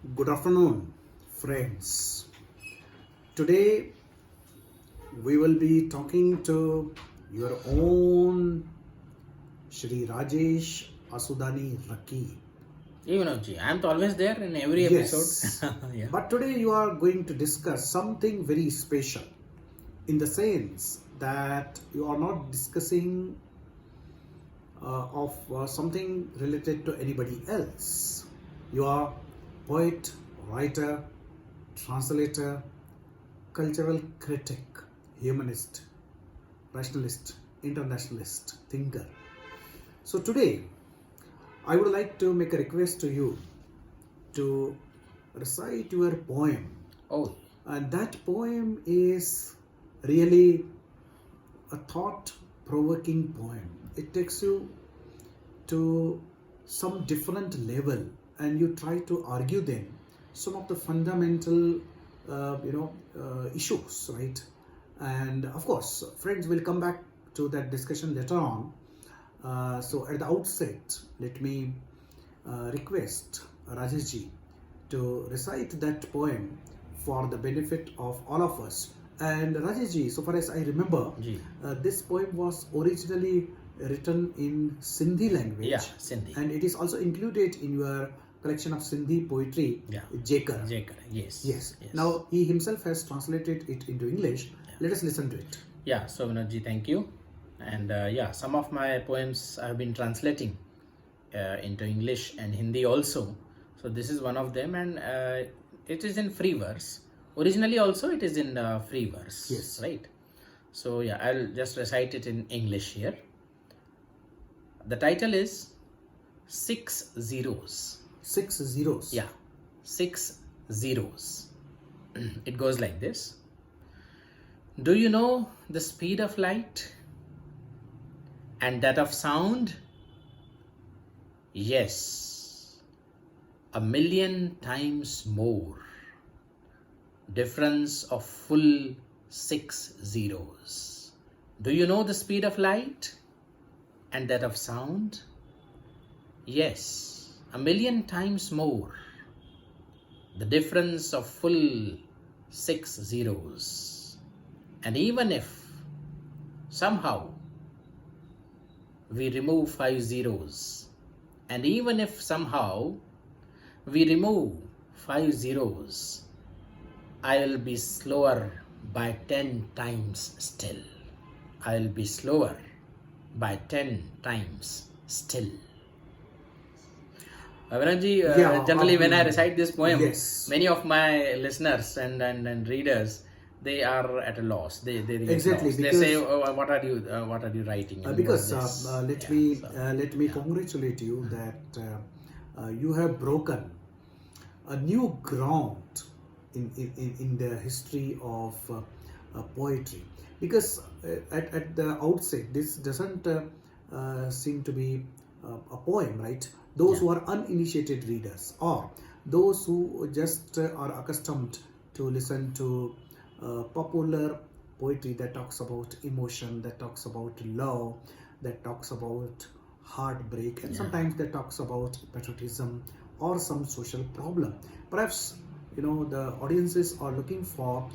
Good afternoon, friends. Today we will be talking to your own Shree Rajesh Asudani Raqeeb. I'm always there in every Yes, episode. Yeah. but today you are going to discuss something very special in the sense that you are not discussing of something related to anybody else. You are poet, writer, translator, cultural critic, humanist, rationalist, internationalist, thinker. So today, I would like to make a request to you to recite your poem. Oh, And that poem is really a thought provoking poem. It takes you to some different level and you try to argue them some of the fundamental issues, right? And of course friends will come back to that discussion later on. So at the outset, let me request Rajesh ji to recite that poem for the benefit of all of us. And Rajesh ji, so far as I remember, Ji. this poem was originally written in Sindhi language. Yeah, Sindhi. And it is also included in your collection of Sindhi poetry, Yeah. Jekar. Yes. Yes. Now he himself has translated it into English. Yeah. Let us listen to it. Yeah, so Vinodji, thank you. And some of my poems I've been translating into English and Hindi also. So this is one of them, and it is in free verse. Originally also it is in free verse. Yes. Right. So yeah, I'll just recite it in English here. The title is 6 Zeros. 6 zeros. Yeah, 6 zeros. It goes like this. Do you know the speed of light and that of sound? Yes, 1,000,000 times more. Difference of full 6 zeros. Do you know the speed of light and that of sound? Yes, 1,000,000 times more. The difference of full 6 zeros. And even if somehow we remove 5 zeros, and even if somehow we remove 5 zeros, I'll be slower by 10 times still. I'll be slower by 10 times still. Generally when I recite this poem, yes. many of my listeners and readers, they are at a loss. They get Exactly, lost. They say, "Oh, what are you writing?" And because what is this? let me congratulate you that you have broken a new ground in the history of poetry. Because at the outset, this doesn't seem to be a poem, right? Those who are uninitiated readers, or those who just are accustomed to listen to popular poetry that talks about emotion, that talks about love, that talks about heartbreak, and sometimes that talks about patriotism or some social problem. Perhaps the audiences are looking for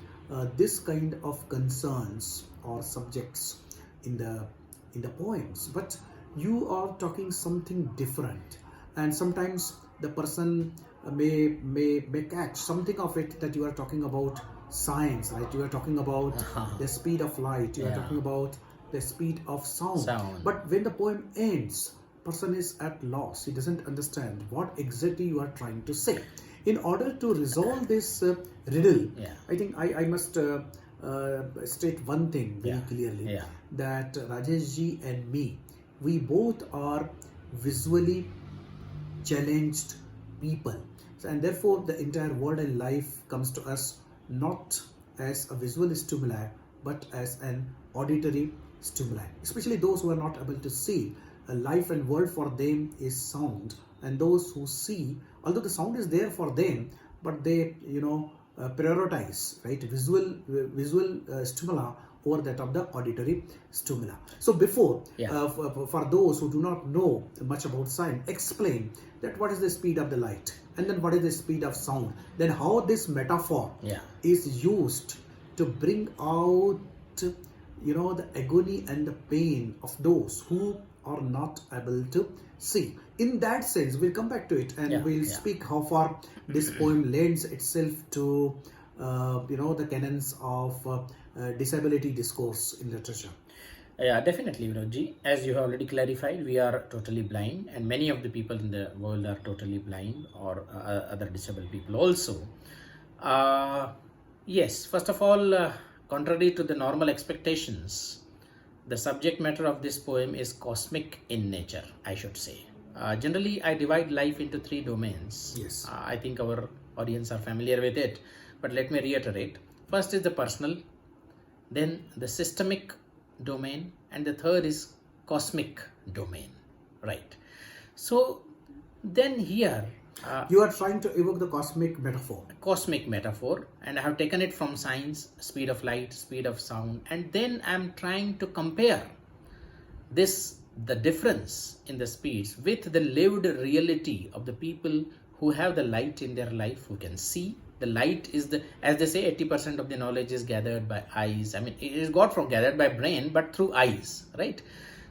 this kind of concerns or subjects in the poems, but you are talking something different, and sometimes the person may catch something of it, that you are talking about science, right? You are talking about the speed of light, you are talking about the speed of sound. But when the poem ends, person is at loss. He doesn't understand what exactly you are trying to say. In order to resolve this riddle, I think I must state one thing very clearly, that Rajesh ji and me, we both are visually challenged people, and therefore the entire world and life comes to us not as a visual stimuli but as an auditory stimuli. Especially those who are not able to see, life and world for them is sound, and those who see, although the sound is there for them, but they prioritize, right, visual stimuli over that of the auditory stimuli. So before, for those who do not know much about science, explain that what is the speed of the light and then what is the speed of sound, then how this metaphor Yeah. is used to bring out, the agony and the pain of those who are not able to see. In that sense, we'll come back to it, and Yeah, we'll yeah. speak how far this poem lends itself to the canons of disability discourse in literature. Yeah, definitely, Vinodji. As you have already clarified, we are totally blind, and many of the people in the world are totally blind, or other disabled people also. Yes, first of all, contrary to the normal expectations, the subject matter of this poem is cosmic in nature, I should say. Generally, I divide life into three domains. Yes. I think our audience are familiar with it, but let me reiterate. First is the personal, then the systemic domain, and the third is cosmic domain, right? So then here You are trying to evoke the cosmic metaphor. cosmic metaphor, and I have taken it from science, speed of light, speed of sound, and then I'm trying to compare the difference in the speeds with the lived reality of the people who have the light in their life, who can see. The light is as they say, 80% of the knowledge is gathered by eyes. I mean, it is got from gathered by brain, but through eyes, right?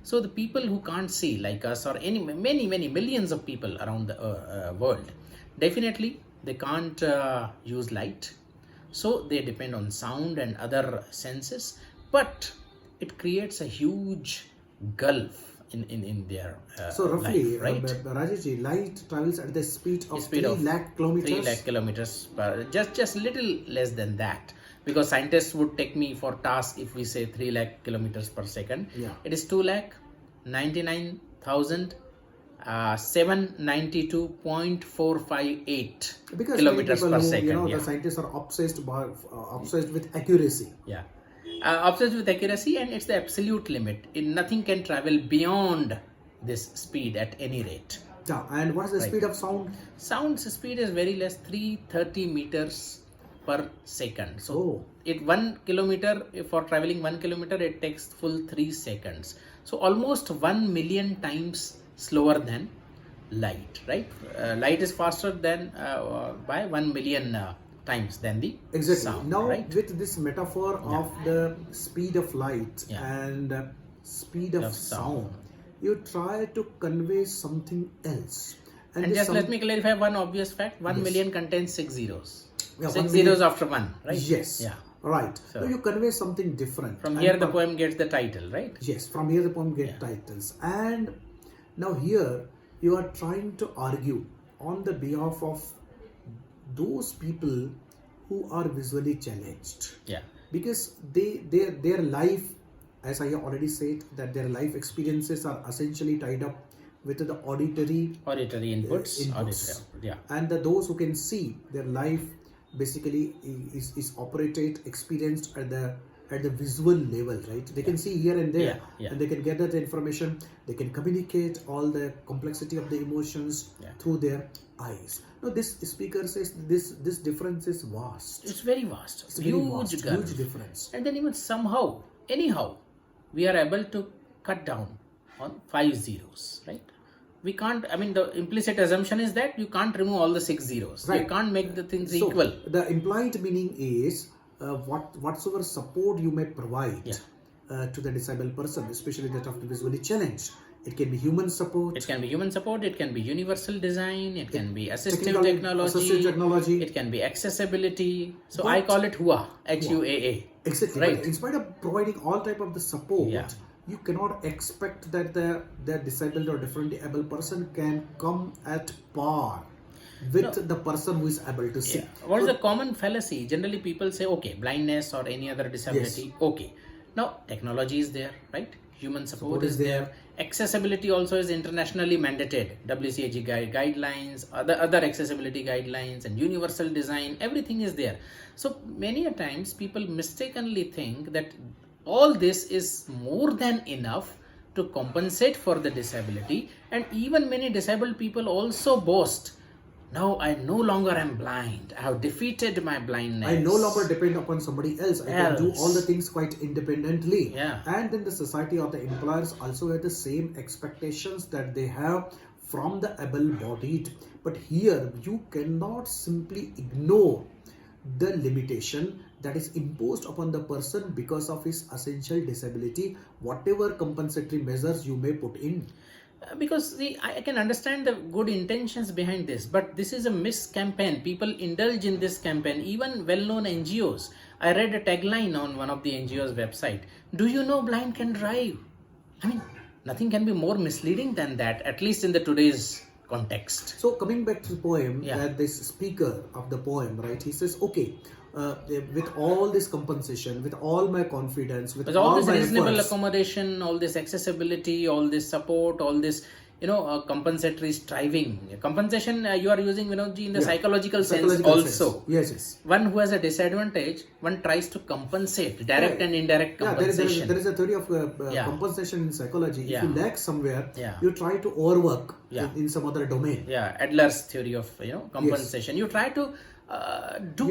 So the people who can't see, like us, or many millions of people around the world, definitely they can't use light. So they depend on sound and other senses, but it creates a huge gulf in their So roughly, life, right? Rajeshji, light travels at the speed of Speed 3 of lakh kilometers. 3 lakh kilometers per, just little less than that, because scientists would take me for task if we say 3 lakh kilometers per second. Yeah. It is 2 lakh 792.458 Because kilometers many per people second. who, Yeah. the scientists are obsessed with accuracy. Yeah. Obsessed with accuracy, and it's the absolute limit. Nothing can travel beyond this speed at any rate. Yeah, and what is the Right. speed of sound? Sound's speed is very less, 330 meters per second. So Oh. it 1 kilometer, for traveling 1 kilometer, it takes full 3 seconds. So almost 1 million times slower than light, right? Light is faster than by 1 million times than the Exactly. sound, Now, right? with this metaphor of the speed of light Yeah. and speed of Of sound, sound. you try to convey something else. And this just let me clarify one obvious fact. 1 Yes. million contains 6 zeros. Yeah, 6 1 zeros million. after 1, right? Yes. Yeah. Right. So- now you convey something different. From And here the poem gets the title, right? Yes, from here the poem get Yeah. titles. And now here you are trying to argue on the behalf of those people who are visually challenged, Yeah. because their life, as I have already said, that their life experiences are essentially tied up with the auditory Auditory inputs. inputs. Auditory, yeah. And those who can see, their life basically is operated, experienced at the visual level, right? They can see here and there, Yeah, yeah. and they can gather the information. They can communicate all the complexity of the emotions Yeah. through their eyes. Now, this speaker says this difference is vast. It's very vast. It's very Huge vast, gulf. huge difference. And then even somehow, anyhow, we are able to cut down on 5 zeros, right? We can't, I mean, the implicit assumption is that you can't remove all the 6 zeros. Right. You can't make the things So, equal. the implied meaning is whatsoever support you may provide Yeah. to the disabled person, especially that of the visually challenged. It can be human support. It can be human support, it can be universal design, it can be assistive Technical- technology, assistive technology. it can be accessibility. So But- I call it HUA, H-U-A-A. Exactly. Right. But in spite of providing all type of the support, Yeah. you cannot expect that the disabled or differently able person can come at par with the person who is able to see. Yeah. What is the common fallacy? Generally, people say, okay, blindness or any other disability, okay. Now, technology is there, right? Human support is there. Accessibility also is internationally mandated. WCAG guidelines, other accessibility guidelines, and universal design, everything is there. So, many a times, people mistakenly think that all this is more than enough to compensate for the disability, and even many disabled people also boast, now I no longer am blind, I have defeated my blindness. I no longer depend upon somebody else. I can do Else. all the things quite independently. Yeah. And then the society or the employers also have the same expectations that they have from the able-bodied. But here you cannot simply ignore the limitation that is imposed upon the person because of his essential disability, whatever compensatory measures you may put in. Because I can understand the good intentions behind this, but this is a miss campaign. People indulge in this campaign, even well-known NGOs. I read a tagline on one of the NGOs website: "Do you know blind can drive?" I mean, nothing can be more misleading than that, at least in the today's context. So coming back to the poem, Yeah. this speaker of the poem, right, he says, okay, with all this compensation, with all my confidence, with With all this my reasonable efforts, accommodation, all this accessibility, all this support, all this, compensatory striving. Compensation you are using, Vinodji, in the psychological sense also. sense. Yes, yes. One who has a disadvantage, one tries to compensate, direct and indirect Yeah, compensation. there is a theory of compensation in psychology. Yeah. If you lack somewhere, Yeah. you try to overwork Yeah. in some other domain. Yeah, Adler's theory of compensation. You try to do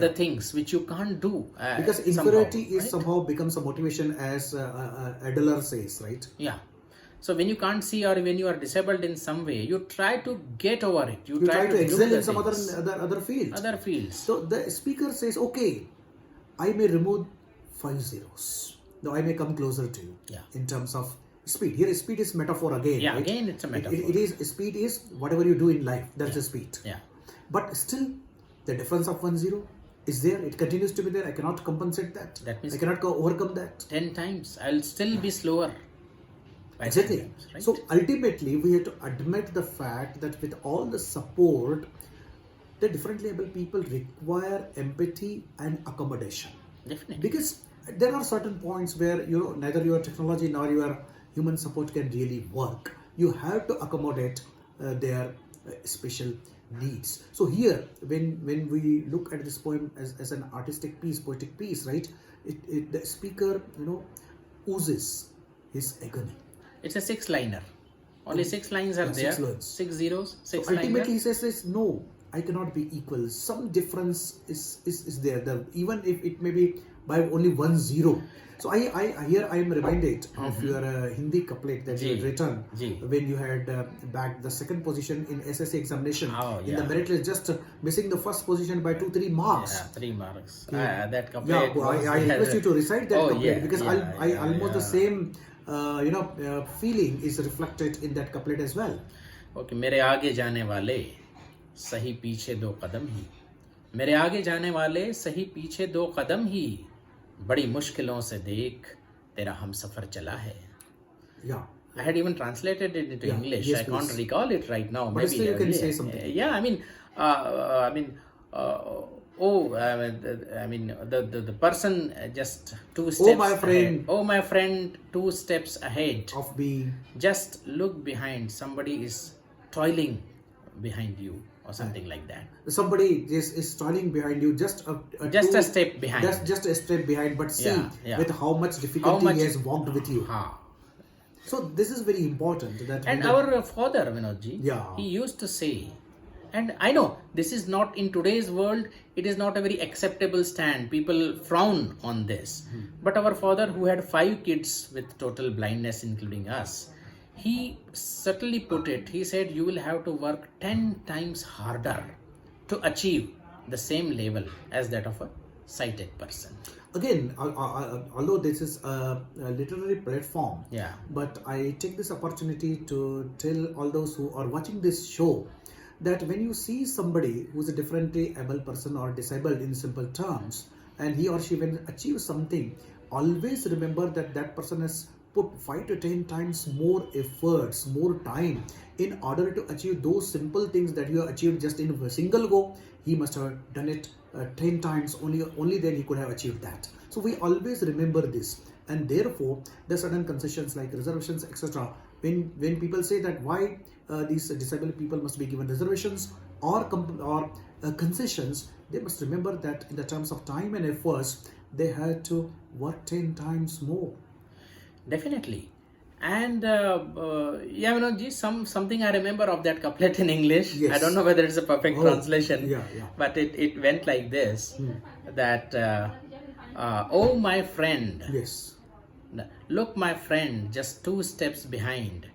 the things which you can't do Because inferiority is somehow becomes a motivation, as Adler says, right? Yeah. So when you can't see or when you are disabled in some way, you try to get over it. You try to do excel the in some things. other field. Other fields. So the speaker says, okay, I may remove 5 zeros. Now I may come closer to you. Yeah. In terms of speed. Here speed is metaphor again. Yeah, right? again it's a metaphor. It is speed is whatever you do in life. That's the speed. Yeah. But still, the difference of 1 zero is there. It continues to be there. I cannot compensate that. That means I cannot overcome that. 10 times. I'll still be slower. by 10 Exactly. times, right? So ultimately, we have to admit the fact that with all the support, the differently able people require empathy and accommodation. Definitely. Because there are certain points where neither your technology nor your human support can really work. You have to accommodate their special needs. So here, when we look at this poem as an artistic piece, poetic piece, right? The speaker, oozes his agony. It's a 6-liner. Only 6 lines are there. 6 lines. 6 zeros. 6 So ultimately, lines. he says, no, I cannot be equal. Some difference is there. Even if it may be by only 1 zero. So I am reminded of your Hindi couplet that you had written when you had bagged the second position in SSC examination. In the merit list, just missing the first position by 2-3 marks. Yeah, 3 marks. That couplet. Yeah, I request you to recite that couplet because I almost the same feeling is reflected in that couplet as well. Okay, मेरे आगे जाने वाले सही पीछे 2 कदम ही. मेरे आगे जाने वाले सही पीछे 2 कदम ही. बड़ी मुश्किलों से देख तेरा हम सफर चला है. Yeah. I had even translated it into English. Yes, I can't please. recall it right now. But Maybe still you can say something. Yeah, the person just 2 steps. Oh my friend. Ahead. Oh my friend, 2 steps ahead. Of being. Just look behind. Somebody is toiling behind you or something like that. Somebody is toiling behind you, just a step behind. Just a step behind, but see with how much difficulty he has walked with you. So this is very important. And our father, Vinodji, he used to say, and I know this is not in today's world, it is not a very acceptable stand. People frown on this. But our father, who had 5 kids with total blindness, including us, he certainly put it, he said, you will have to work 10 times harder to achieve the same level as that of a sighted person. Again, although this is a literary platform, but I take this opportunity to tell all those who are watching this show that when you see somebody who is a differently able person or disabled in simple terms, and he or she will achieve something, always remember that that person has put 5 to 10 times more efforts, more time in order to achieve those simple things that you have achieved just in a single go. He must have done it 10 times, only then he could have achieved that. So we always remember this, and therefore there are certain concessions like reservations, etc. When people say that why these disabled people must be given reservations or concessions, they must remember that in the terms of time and efforts, they had to work 10 times more. Definitely. And Vinodji, something I remember of that couplet in English. Yes. I don't know whether it's a perfect translation, but it went like this, that oh my friend, look my friend, just 2 steps behind,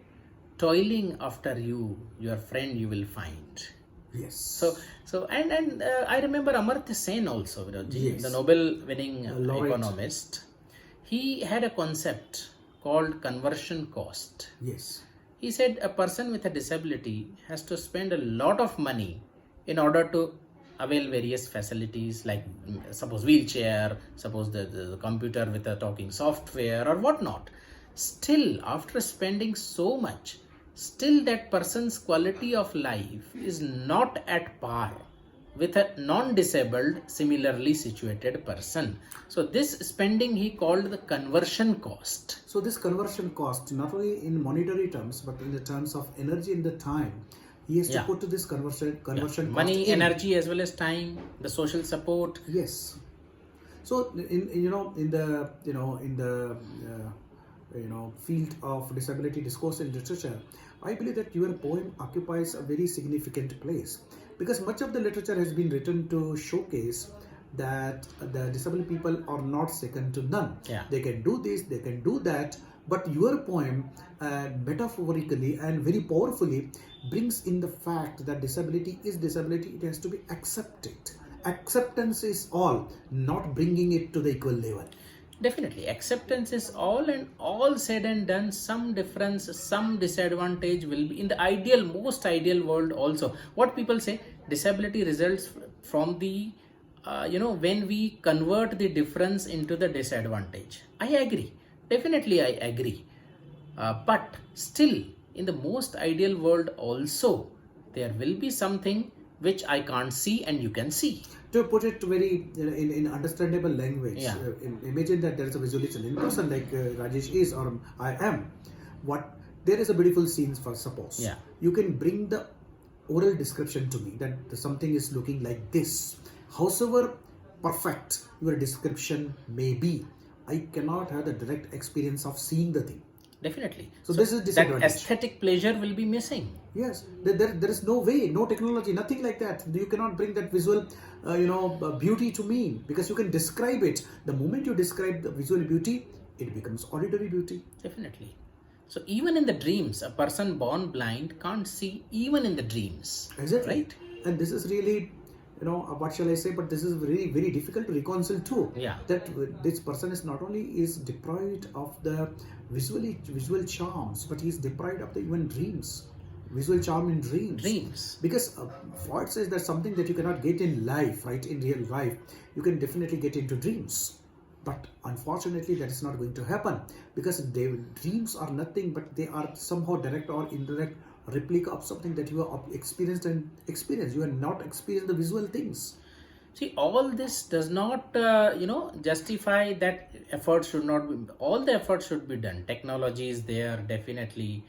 toiling after you, your friend you will find. Yes. So I remember Amartya Sen also, Vinodji, Yes. the Nobel-winning Laureate. economist. He had a concept called conversion cost. Yes. He said a person with a disability has to spend a lot of money in order to avail various facilities like suppose wheelchair, suppose the computer with a talking software or whatnot. Still, after spending so much, still that person's quality of life is not at par with a non-disabled similarly situated person. So this spending he called the conversion cost. So this conversion cost, not only in monetary terms, but in the terms of energy and the time, he has to Yeah. put to this conversion cost Money, in. energy as well as time, the social support. Yes. So in the field of disability discourse and literature, I believe that your poem occupies a very significant place, because much of the literature has been written to showcase that the disabled people are not second to none. Yeah. They can do this, they can do that, but your poem metaphorically and very powerfully brings in the fact that disability is disability. It has to be accepted. Acceptance is all, not bringing it to the equal level. Definitely, acceptance is all, and all said and done, some difference, some disadvantage will be in the ideal, most ideal world also. What people say, disability results from the, when we convert the difference into the disadvantage. I agree. Definitely, I agree. But still, in the most ideal world also, there will be something which I can't see and you can see. To put it very in understandable language, Yeah. Imagine that there is a visually challenged person like Rajesh is or I am. There is a beautiful scene, for suppose. Yeah. You can bring the oral description to me that something is looking like this. Howsoever perfect your description may be, I cannot have the direct experience of seeing the thing. Definitely. So this is that disadvantage. aesthetic pleasure will be missing. Yes, there is no way, no technology, nothing like that. You cannot bring that visual, beauty to me, because you can describe it. The moment you describe the visual beauty, it becomes auditory beauty. Definitely. So even in the dreams, a person born blind can't see even in the dreams. Exactly. Right? And this is really, what shall I say? But this is very, very difficult to reconcile too. Yeah. That this person is not only is deprived of the visual charms, but he is deprived of the even dreams. Visual charm in dreams. Because Freud says that something that you cannot get in life, right, in real life, you can definitely get into dreams. But unfortunately, that is not going to happen, because dreams are nothing but they are somehow direct or indirect replica of something that you have experienced. You have not experienced the visual things. See, all this does not, justify that effort should not be, all the effort should be done. Technology is there, definitely,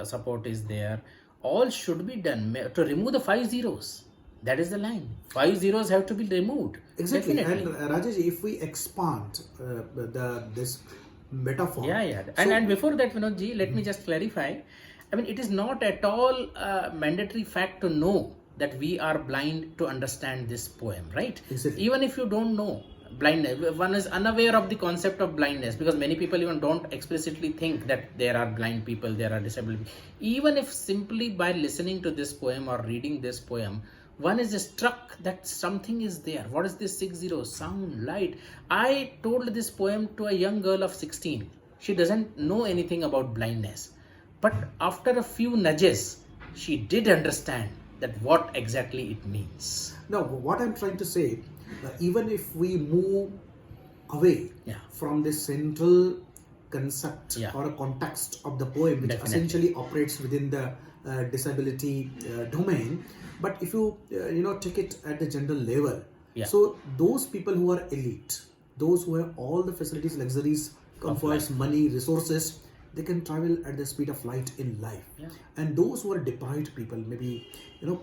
support is there. All should be done to remove the 5 zeros. That is the line. 5 zeros have to be removed. Exactly. Definitely. And Rajesh, if we expand this metaphor. Yeah. And before that, Vinod ji, let me just clarify. I mean, it is not at all a mandatory fact to know that we are blind to understand this poem, right? Exactly. Even if you don't know blindness, one is unaware of the concept of blindness, because many people even don't explicitly think that there are blind people, there are disabled people. Even if simply by listening to this poem or reading this poem, one is struck that something is there. What is this 6 zeros? Sound, light. I told this poem to a young girl of 16. She doesn't know anything about blindness. But after a few nudges, she did understand that what exactly it means. Now, what I'm trying to say, even if we move away from the central concept or a context of the poem, which essentially operates within the disability domain, but if you take it at the general level, so those people who are elite, those who have all the facilities, luxuries, comforts, money, resources, they can travel at the speed of light in life. And those who are deprived people, maybe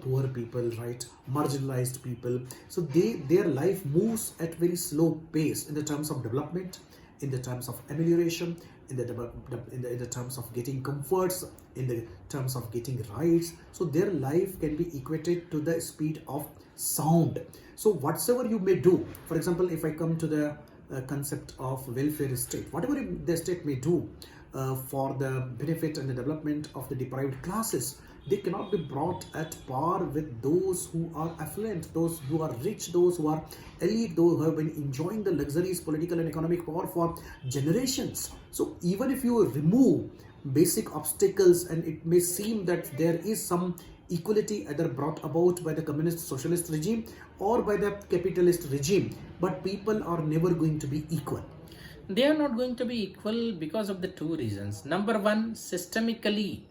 poor people, right, marginalized people, so their life moves at very slow pace in the terms of development, in the terms of amelioration, in the terms of getting comforts, in the terms of getting rights. So their life can be equated to the speed of sound. So whatsoever you may do, for example, if I come to the concept of welfare state, whatever the state may do for the benefit and the development of the deprived classes, they cannot be brought at par with those who are affluent, those who are rich, those who are elite, those who have been enjoying the luxuries, political and economic power for generations. So even if you remove basic obstacles, and it may seem that there is some equality either brought about by the communist socialist regime or by the capitalist regime, but people are never going to be equal. They are not going to be equal because of the two reasons. Number one, systemically,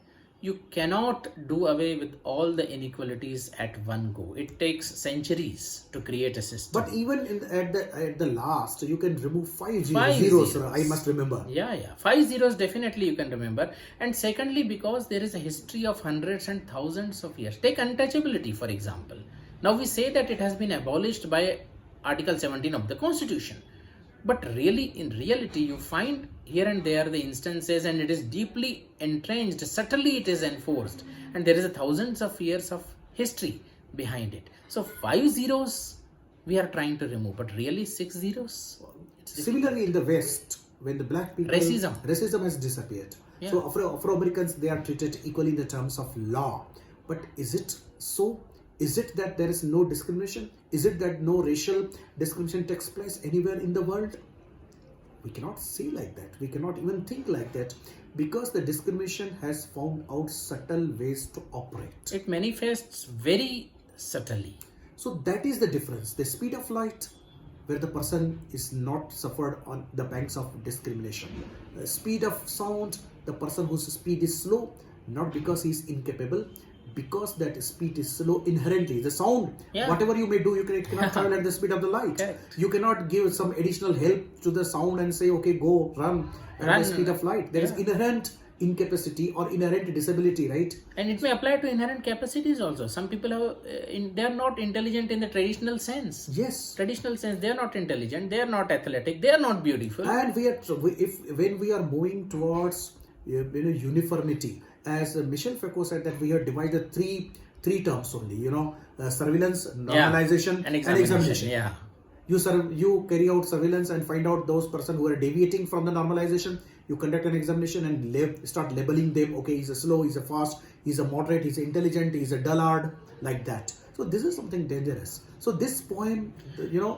you cannot do away with all the inequalities at one go. It takes centuries to create a system. But even at the last, you can remove five Five zeros. zeros. I must remember. Yeah. 5 zeros definitely you can remember. And secondly, because there is a history of hundreds and thousands of years. Take untouchability, for example. Now we say that it has been abolished by Article 17 of the Constitution. But really, in reality, you find here and there the instances, and it is deeply entrenched, subtly it is enforced, and there is thousands of years of history behind it. So 5 zeros we are trying to remove, but really 6 zeros? Similarly, in the West, when the black people... Racism has disappeared. Yeah. So Afro-Americans, they are treated equally in the terms of law. But is it so? Is it that there is no discrimination? Is it that no racial discrimination takes place anywhere in the world? We cannot say like that. We cannot even think like that, because the discrimination has found out subtle ways to operate. It manifests very subtly. So that is the difference. The speed of light, where the person is not suffered on the banks of discrimination. The speed of sound, the person whose speed is slow, not because he is incapable, because that speed is slow inherently. The sound, whatever you may do, it cannot travel at the speed of the light. Correct. You cannot give some additional help to the sound and say, okay, go, run at the speed of light. There is inherent incapacity or inherent disability, right? And it may apply to inherent capacities also. Some people have, they are not intelligent in the traditional sense. Yes. Traditional sense, they are not intelligent, they are not athletic, they are not beautiful. And when we are moving towards uniformity, as Michel Foucault said, that we have divided three terms only, surveillance, normalization, and examination. Yeah. You carry out surveillance and find out those person who are deviating from the normalization. You conduct an examination and start labeling them. Okay, he's a slow, he's a fast, he's a moderate, he's intelligent, he's a dullard, like that. So this is something dangerous. So this poem,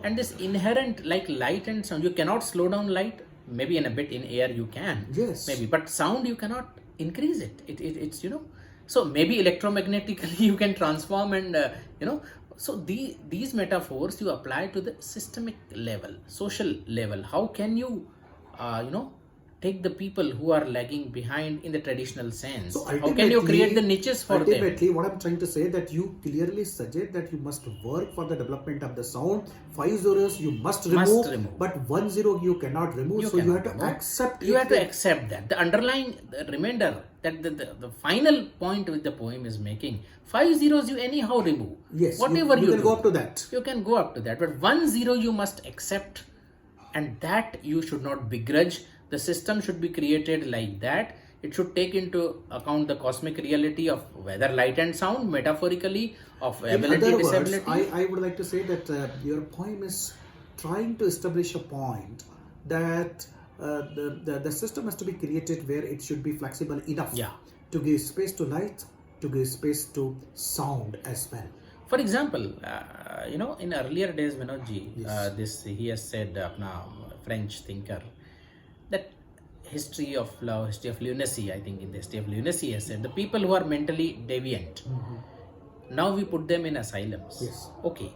and this inherent, like light and sound, you cannot slow down light. Maybe in a bit in air you can. Yes. Maybe, but sound you cannot increase it. It's So maybe electromagnetically you can transform, and So these metaphors you apply to the systemic level, social level. How can you, take the people who are lagging behind in the traditional sense? So how can you create the niches for them? Ultimately, what I'm trying to say, that you clearly suggest that you must work for the development of the sound. 5 zeros you must remove, but 1 zero you cannot remove. You have to accept. You have to accept that the underlying remainder, that the final point which the poem is making, 5 zeros you anyhow remove. Yes, whatever you can go up to that. You can go up to that, but 1 zero you must accept, and that you should not begrudge. The system should be created like that. It should take into account the cosmic reality of whether light and sound, metaphorically, of ability, in other disability. Words, I would like to say that your poem is trying to establish a point that the system has to be created where it should be flexible enough to give space to light, to give space to sound as well. For example, in earlier days, Vinodji, he has said, French thinker, that history of love, history of lunacy, I think in the history of lunacy, he has said, the people who are mentally deviant, now we put them in asylums. Yes. Okay.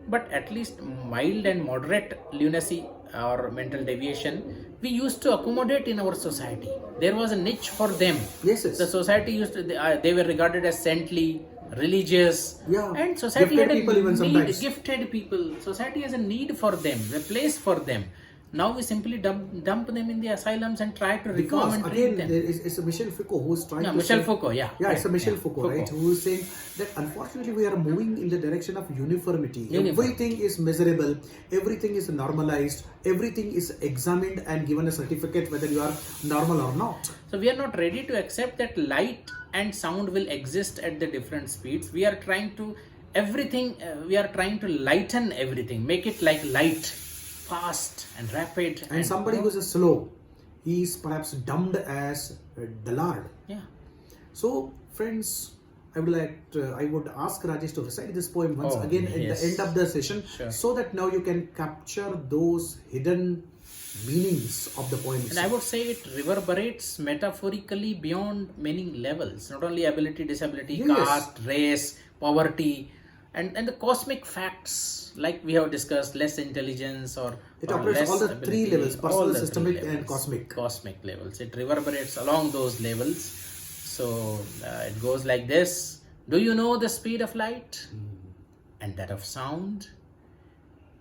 But at least mild and moderate lunacy or mental deviation, we used to accommodate in our society. There was a niche for them. Yes. The society used to, they were regarded as saintly, religious, and society gifted had a people even sometimes. Gifted people. Society has a need for them, a place for them. Now we simply dump them in the asylums and try to reform and treat them. It's a Michel Foucault who's trying to Michel Foucault, it's a Michel Foucault, right? Who is saying that unfortunately we are moving in the direction of uniformity. Everything is measurable, everything is normalized, everything is examined and given a certificate whether you are normal or not. So we are not ready to accept that light and sound will exist at the different speeds. We are trying to lighten everything, make it like light, fast and rapid. And somebody who is slow, he is perhaps dubbed as a dullard. Yeah. So friends, I would ask Rajesh to recite this poem once Oh, again at yes. the end of the session, Sure. so that now you can capture those hidden meanings of the poem And I itself. would say it reverberates metaphorically beyond many levels, not only ability, disability, Yes. caste, race, poverty, and the cosmic facts like we have discussed, less intelligence It or operates less all the ability, three levels: all personal, the three systemic, and levels, cosmic. Cosmic levels. It reverberates along those levels. So it goes like this. Do you know the speed of light and that of sound?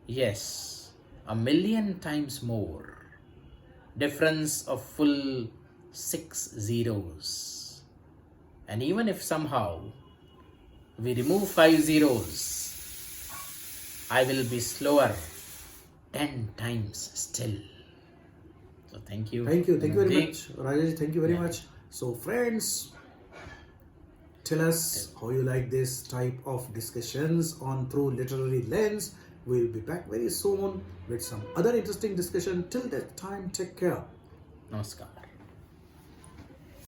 Yes, 1,000,000 times more. Difference of full 6 zeros. And even if somehow we remove 5 zeros, I will be slower 10 times still. So thank you. Thank you very Vinodji. much, Rajesh. Thank you very Yeah. much. So, friends, tell us how you like this type of discussions on Through Literary Lens. We'll be back very soon with some other interesting discussion. Till that time, take care. Namaskar.